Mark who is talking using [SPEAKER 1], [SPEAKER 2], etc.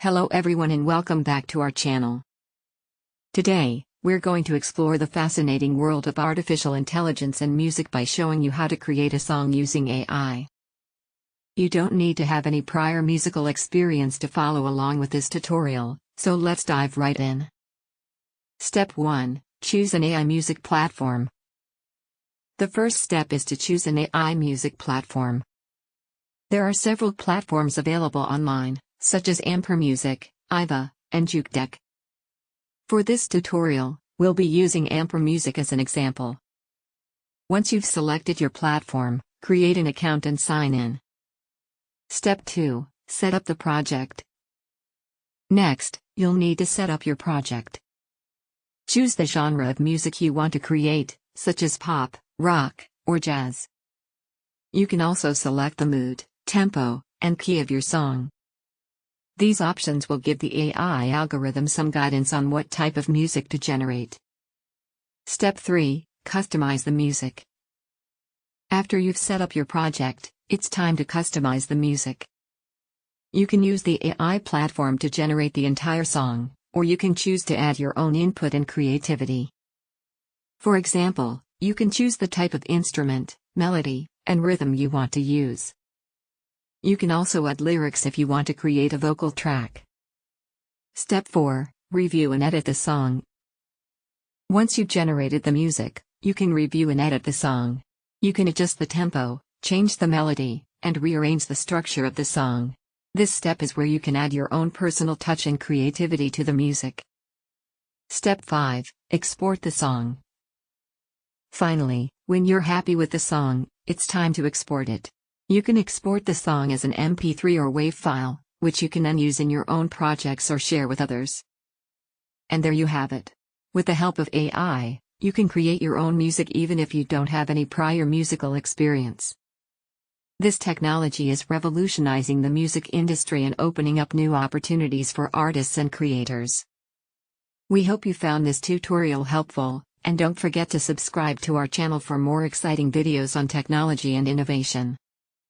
[SPEAKER 1] Hello everyone and welcome back to our channel. Today, we're going to explore the fascinating world of artificial intelligence and music by showing you how to create a song using AI. You don't need to have any prior musical experience to follow along with this tutorial, so let's dive right in. Step 1. Choose an AI music platform. The first step is to choose an AI music platform. There are several platforms available online, such as Music, AIVA, and Jukedeck. For this tutorial, we'll be using Music as an example. Once you've selected your platform, create an account and sign in. Step 2. Set up the project. Next, you'll need to set up your project. Choose the genre of music you want to create, such as pop, rock, or jazz. You can also select the mood, tempo, and key of your song. These options will give the AI algorithm some guidance on what type of music to generate. Step 3. Customize the music. After you've set up your project, it's time to customize the music. You can use the AI platform to generate the entire song, or you can choose to add your own input and creativity. For example, you can choose the type of instrument, melody, and rhythm you want to use. You can also add lyrics if you want to create a vocal track. Step 4. Review and edit the song. Once you've generated the music, you can review and edit the song. You can adjust the tempo, change the melody, and rearrange the structure of the song. This step is where you can add your own personal touch and creativity to the music. Step 5. Export the song. Finally, when you're happy with the song, it's time to export it. You can export the song as an MP3 or WAV file, which you can then use in your own projects or share with others. And there you have it. With the help of AI, you can create your own music even if you don't have any prior musical experience. This technology is revolutionizing the music industry and opening up new opportunities for artists and creators. We hope you found this tutorial helpful, and don't forget to subscribe to our channel for more exciting videos on technology and innovation.